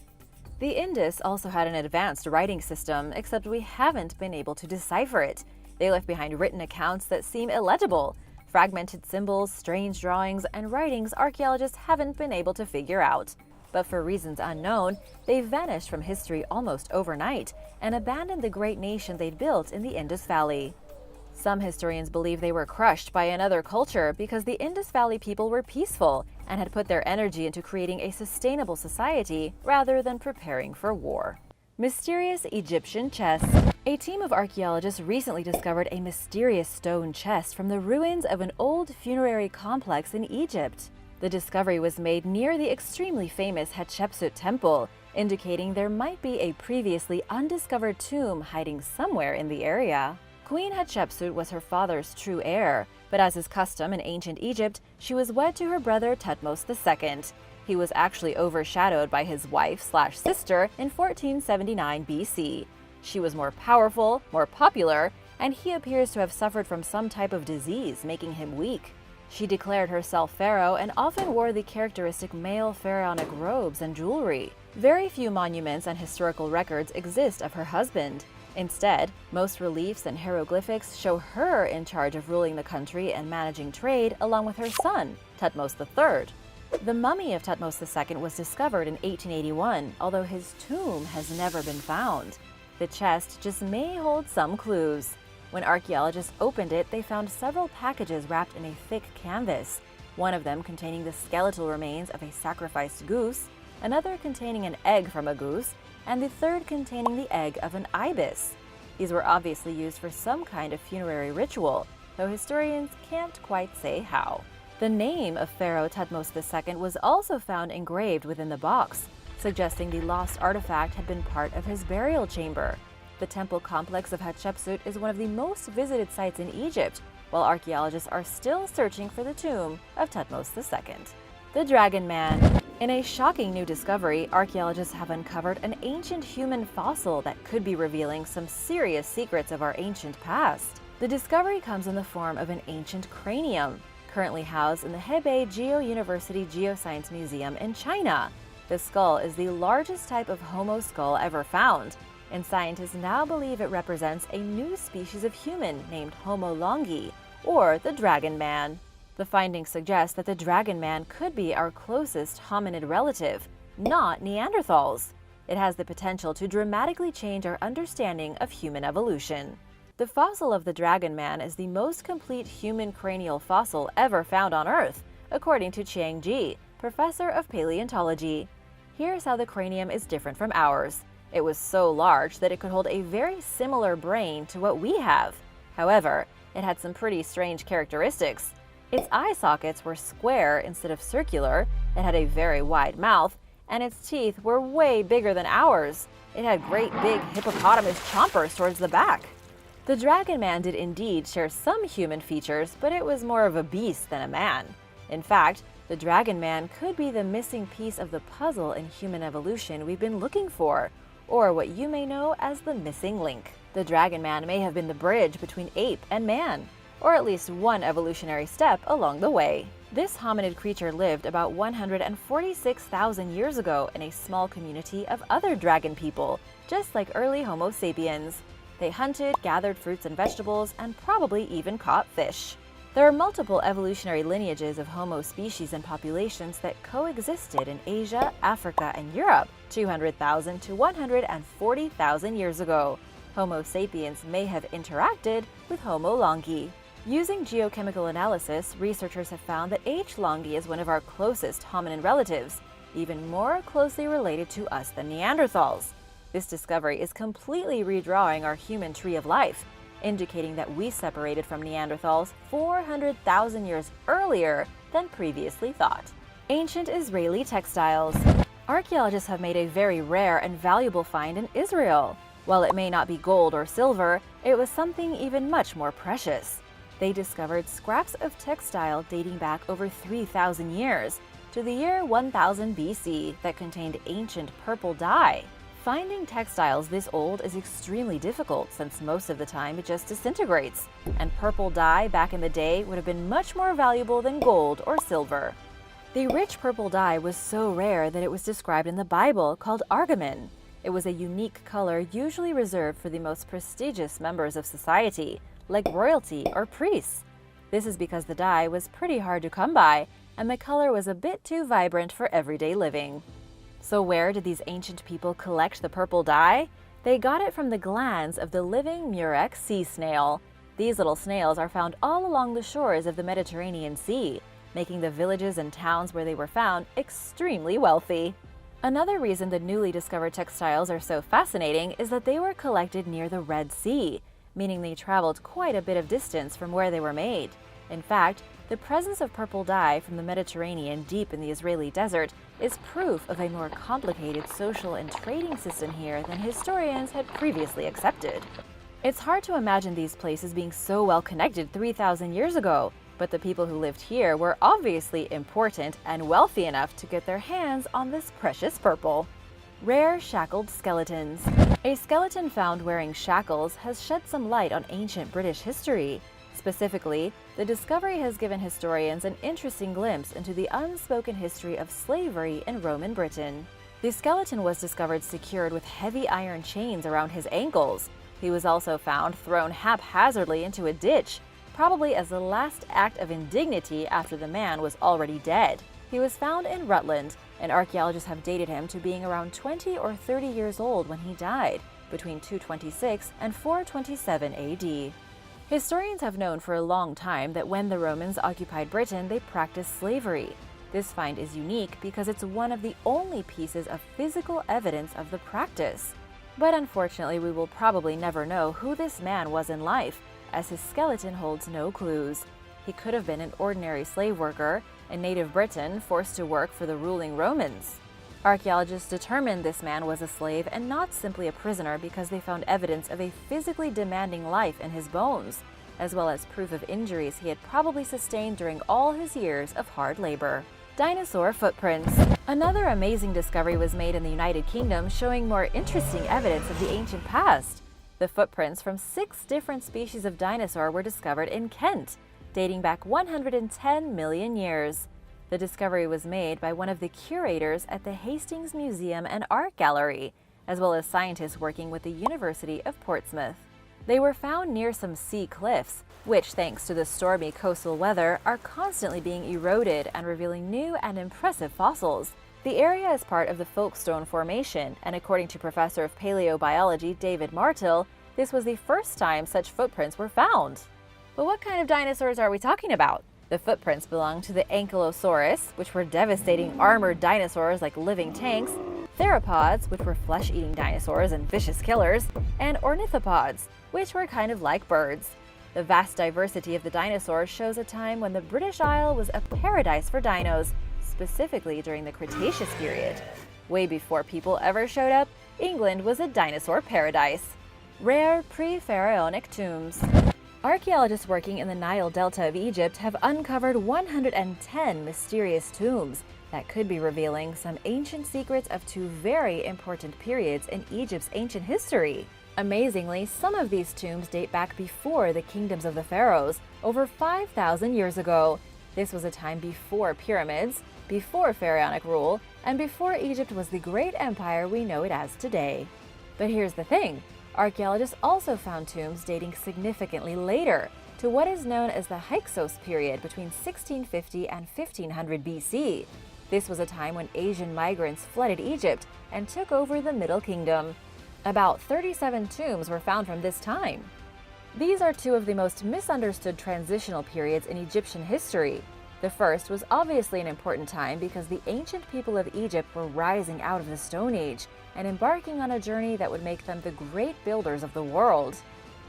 The Indus also had an advanced writing system, except we haven't been able to decipher it. They left behind written accounts that seem illegible, fragmented symbols, strange drawings, and writings archaeologists haven't been able to figure out. But for reasons unknown, they vanished from history almost overnight and abandoned the great nation they'd built in the Indus Valley. Some historians believe they were crushed by another culture because the Indus Valley people were peaceful and had put their energy into creating a sustainable society rather than preparing for war. Mysterious Egyptian chest. A team of archaeologists recently discovered a mysterious stone chest from the ruins of an old funerary complex in Egypt. The discovery was made near the extremely famous Hatshepsut temple, indicating there might be a previously undiscovered tomb hiding somewhere in the area. Queen Hatshepsut was her father's true heir, but as is custom in ancient Egypt, she was wed to her brother Thutmose II. He was actually overshadowed by his wife/sister in 1479 BC. She was more powerful, more popular, and he appears to have suffered from some type of disease, making him weak. She declared herself pharaoh and often wore the characteristic male pharaonic robes and jewelry. Very few monuments and historical records exist of her husband. Instead, most reliefs and hieroglyphics show her in charge of ruling the country and managing trade along with her son, Thutmose III. The mummy of Thutmose II was discovered in 1881, although his tomb has never been found. The chest just may hold some clues. When archaeologists opened it, they found several packages wrapped in a thick canvas, one of them containing the skeletal remains of a sacrificed goose, another containing an egg from a goose, and the third containing the egg of an ibis. These were obviously used for some kind of funerary ritual, though historians can't quite say how. The name of Pharaoh Thutmose II was also found engraved within the box, suggesting the lost artifact had been part of his burial chamber. The temple complex of Hatshepsut is one of the most visited sites in Egypt, while archaeologists are still searching for the tomb of Thutmose II. The Dragon Man. In a shocking new discovery, archaeologists have uncovered an ancient human fossil that could be revealing some serious secrets of our ancient past. The discovery comes in the form of an ancient cranium, currently housed in the Hebei Geo-University Geoscience Museum in China. The skull is the largest type of Homo skull ever found, and scientists now believe it represents a new species of human named Homo longi, or the Dragon Man. The findings suggest that the Dragon Man could be our closest hominid relative, not Neanderthals. It has the potential to dramatically change our understanding of human evolution. The fossil of the Dragon Man is the most complete human cranial fossil ever found on Earth, according to Chiang Ji, professor of paleontology. Here's how the cranium is different from ours. It was so large that it could hold a very similar brain to what we have. However, it had some pretty strange characteristics. Its eye sockets were square instead of circular, it had a very wide mouth, and its teeth were way bigger than ours. It had great big hippopotamus chompers towards the back. The Dragon Man did indeed share some human features, but it was more of a beast than a man. In fact, the Dragon Man could be the missing piece of the puzzle in human evolution we've been looking for, or what you may know as the missing link. The Dragon Man may have been the bridge between ape and man, or at least one evolutionary step along the way. This hominid creature lived about 146,000 years ago in a small community of other dragon people, just like early Homo sapiens. They hunted, gathered fruits and vegetables, and probably even caught fish. There are multiple evolutionary lineages of Homo species and populations that coexisted in Asia, Africa, and Europe 200,000 to 140,000 years ago. Homo sapiens may have interacted with Homo longi. Using geochemical analysis, researchers have found that H. longi is one of our closest hominin relatives, even more closely related to us than Neanderthals. This discovery is completely redrawing our human tree of life, indicating that we separated from Neanderthals 400,000 years earlier than previously thought. Ancient Israeli textiles. Archaeologists have made a very rare and valuable find in Israel. While it may not be gold or silver, it was something even much more precious. They discovered scraps of textile dating back over 3,000 years, to the year 1000 BC, that contained ancient purple dye. Finding textiles this old is extremely difficult since most of the time it just disintegrates, and purple dye back in the day would have been much more valuable than gold or silver. The rich purple dye was so rare that it was described in the Bible called argamin. It was a unique color usually reserved for the most prestigious members of society, like royalty or priests. This is because the dye was pretty hard to come by, and the color was a bit too vibrant for everyday living. So where did these ancient people collect the purple dye? They got it from the glands of the living murex sea snail. These little snails are found all along the shores of the Mediterranean Sea, making the villages and towns where they were found extremely wealthy. Another reason the newly discovered textiles are so fascinating is that they were collected near the Red Sea, meaning they traveled quite a bit of distance from where they were made. In fact, the presence of purple dye from the Mediterranean deep in the Israeli desert is proof of a more complicated social and trading system here than historians had previously accepted. It's hard to imagine these places being so well connected 3,000 years ago, but the people who lived here were obviously important and wealthy enough to get their hands on this precious purple. Rare shackled skeletons. A skeleton found wearing shackles has shed some light on ancient British history. Specifically, the discovery has given historians an interesting glimpse into the unspoken history of slavery in Roman Britain. The skeleton was discovered secured with heavy iron chains around his ankles. He was also found thrown haphazardly into a ditch, probably as the last act of indignity after the man was already dead. He was found in Rutland, and archaeologists have dated him to being around 20 or 30 years old when he died, between 226 and 427 AD. Historians have known for a long time that when the Romans occupied Britain, they practiced slavery. This find is unique because it's one of the only pieces of physical evidence of the practice. But unfortunately, we will probably never know who this man was in life, as his skeleton holds no clues. He could have been an ordinary slave worker, a native Briton forced to work for the ruling Romans. Archaeologists determined this man was a slave and not simply a prisoner because they found evidence of a physically demanding life in his bones, as well as proof of injuries he had probably sustained during all his years of hard labor. Dinosaur footprints. Another amazing discovery was made in the United Kingdom, showing more interesting evidence of the ancient past. The footprints from 6 different species of dinosaur were discovered in Kent, dating back 110 million years. The discovery was made by one of the curators at the Hastings Museum and Art Gallery, as well as scientists working with the University of Portsmouth. They were found near some sea cliffs, which, thanks to the stormy coastal weather, are constantly being eroded and revealing new and impressive fossils. The area is part of the Folkestone Formation, and according to Professor of Paleobiology David Martill, this was the first time such footprints were found. But what kind of dinosaurs are we talking about? The footprints belong to the Ankylosaurus, which were devastating armored dinosaurs like living tanks, theropods, which were flesh-eating dinosaurs and vicious killers, and ornithopods, which were kind of like birds. The vast diversity of the dinosaurs shows a time when the British Isle was a paradise for dinos, specifically during the Cretaceous period. Way before people ever showed up, England was a dinosaur paradise. Rare pre-pharaonic tombs. Archaeologists working in the Nile Delta of Egypt have uncovered 110 mysterious tombs that could be revealing some ancient secrets of 2 very important periods in Egypt's ancient history. Amazingly, some of these tombs date back before the kingdoms of the pharaohs, over 5,000 years ago. This was a time before pyramids, before pharaonic rule, and before Egypt was the great empire we know it as today. But here's the thing. Archaeologists also found tombs dating significantly later, to what is known as the Hyksos period between 1650 and 1500 BC. This was a time when Asian migrants flooded Egypt and took over the Middle Kingdom. About 37 tombs were found from this time. These are 2 of the most misunderstood transitional periods in Egyptian history. The first was obviously an important time because the ancient people of Egypt were rising out of the Stone Age and embarking on a journey that would make them the great builders of the world.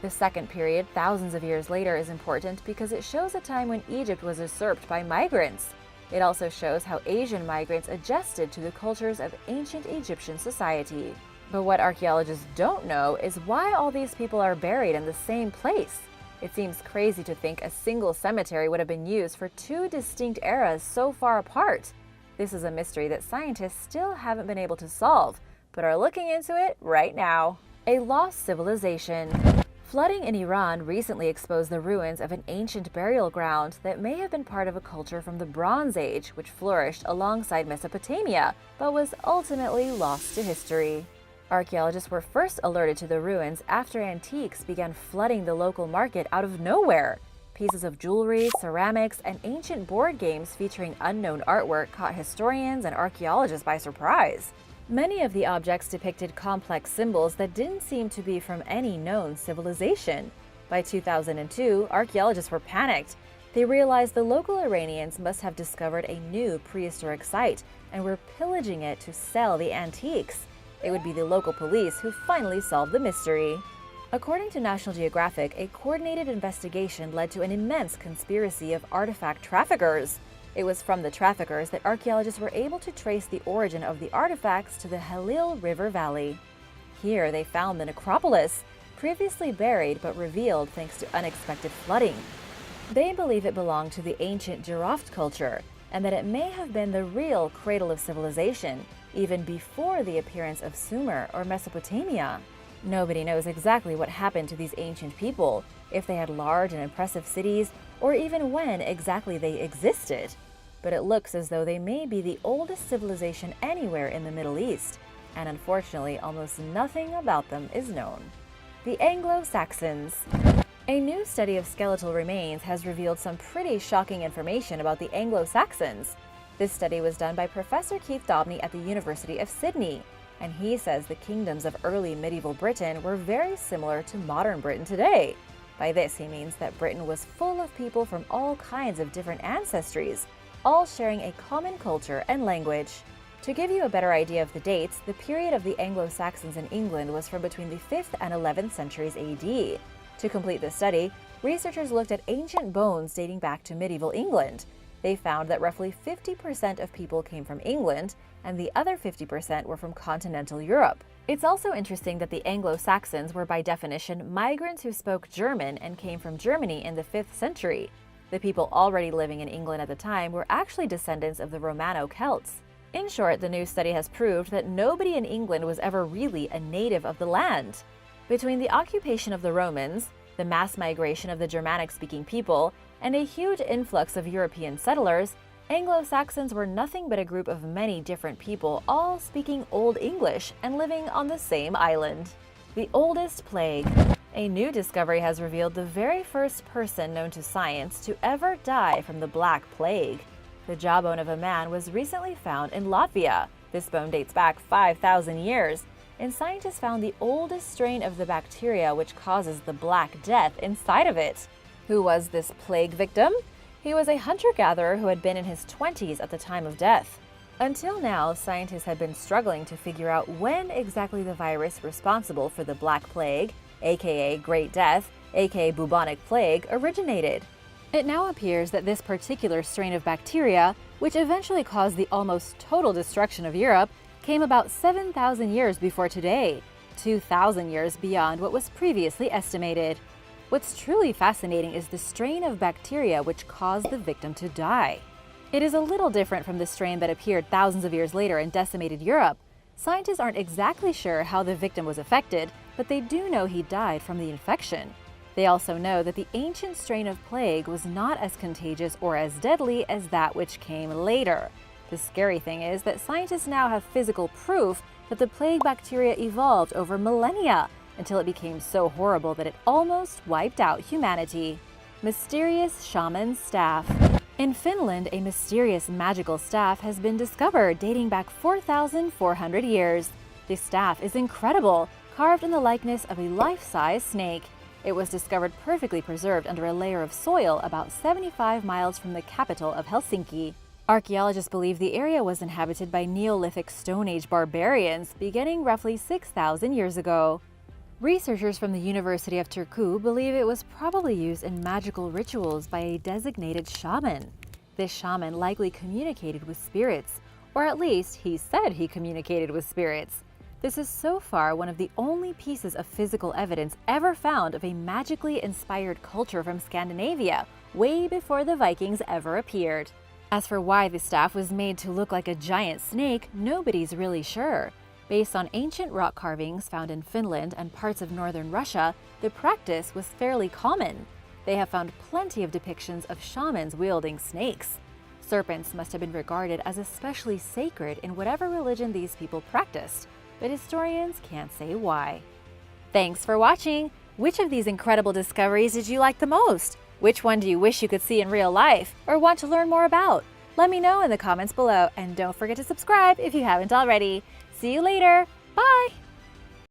The second period, thousands of years later, is important because it shows a time when Egypt was usurped by migrants. It also shows how Asian migrants adjusted to the cultures of ancient Egyptian society. But what archaeologists don't know is why all these people are buried in the same place. It seems crazy to think a single cemetery would have been used for 2 distinct eras so far apart. This is a mystery that scientists still haven't been able to solve, but are looking into it right now. A lost civilization. Flooding in Iran recently exposed the ruins of an ancient burial ground that may have been part of a culture from the Bronze Age, which flourished alongside Mesopotamia, but was ultimately lost to history. Archaeologists were first alerted to the ruins after antiques began flooding the local market out of nowhere. Pieces of jewelry, ceramics, and ancient board games featuring unknown artwork caught historians and archaeologists by surprise. Many of the objects depicted complex symbols that didn't seem to be from any known civilization. By 2002, archaeologists were panicked. They realized the local Iranians must have discovered a new prehistoric site and were pillaging it to sell the antiques. It would be the local police who finally solved the mystery. According to National Geographic, a coordinated investigation led to an immense conspiracy of artifact traffickers. It was from the traffickers that archaeologists were able to trace the origin of the artifacts to the Halil River Valley. Here they found the necropolis, previously buried but revealed thanks to unexpected flooding. They believe it belonged to the ancient Giraft culture, and that it may have been the real cradle of civilization, even before the appearance of Sumer or Mesopotamia. Nobody knows exactly what happened to these ancient people, if they had large and impressive cities, or even when exactly they existed. But it looks as though they may be the oldest civilization anywhere in the Middle East, and unfortunately almost nothing about them is known. The Anglo-Saxons. A new study of skeletal remains has revealed some pretty shocking information about the Anglo-Saxons. This study was done by Professor Keith Dobney at the University of Sydney, and he says the kingdoms of early medieval Britain were very similar to modern Britain today. By this, he means that Britain was full of people from all kinds of different ancestries, all sharing a common culture and language. To give you a better idea of the dates, the period of the Anglo-Saxons in England was from between the 5th and 11th centuries AD. To complete the study, researchers looked at ancient bones dating back to medieval England. They found that roughly 50% of people came from England, and the other 50% were from continental Europe. It's also interesting that the Anglo-Saxons were by definition migrants who spoke German and came from Germany in the 5th century. The people already living in England at the time were actually descendants of the Romano-Celts. In short, the new study has proved that nobody in England was ever really a native of the land. Between the occupation of the Romans, the mass migration of the Germanic-speaking people, and a huge influx of European settlers, Anglo-Saxons were nothing but a group of many different people all speaking Old English and living on the same island. The oldest plague. A new discovery has revealed the very first person known to science to ever die from the Black Plague. The jawbone of a man was recently found in Latvia. This bone dates back 5,000 years, and scientists found the oldest strain of the bacteria which causes the Black Death inside of it. Who was this plague victim? He was a hunter-gatherer who had been in his 20s at the time of death. Until now, scientists had been struggling to figure out when exactly the virus responsible for the Black Plague, aka Great Death, aka bubonic plague, originated. It now appears that this particular strain of bacteria, which eventually caused the almost total destruction of Europe, came about 7,000 years before today, 2,000 years beyond what was previously estimated. What's truly fascinating is the strain of bacteria which caused the victim to die. It is a little different from the strain that appeared thousands of years later and decimated Europe. Scientists aren't exactly sure how the victim was affected, but they do know he died from the infection. They also know that the ancient strain of plague was not as contagious or as deadly as that which came later. The scary thing is that scientists now have physical proof that the plague bacteria evolved over millennia until it became so horrible that it almost wiped out humanity. Mysterious shaman staff. In Finland, a mysterious magical staff has been discovered dating back 4,400 years. This staff is incredible, carved in the likeness of a life-size snake. It was discovered perfectly preserved under a layer of soil about 75 miles from the capital of Helsinki. Archaeologists believe the area was inhabited by Neolithic Stone Age barbarians beginning roughly 6,000 years ago. Researchers from the University of Turku believe it was probably used in magical rituals by a designated shaman. This shaman likely communicated with spirits, or at least he said he communicated with spirits. This is so far one of the only pieces of physical evidence ever found of a magically inspired culture from Scandinavia, way before the Vikings ever appeared. As for why the staff was made to look like a giant snake, nobody's really sure. Based on ancient rock carvings found in Finland and parts of northern Russia, the practice was fairly common. They have found plenty of depictions of shamans wielding snakes. Serpents must have been regarded as especially sacred in whatever religion these people practiced, but historians can't say why. Thanks for watching! Which of these incredible discoveries did you like the most? Which one do you wish you could see in real life or want to learn more about? Let me know in the comments below, and don't forget to subscribe if you haven't already. See you later! Bye!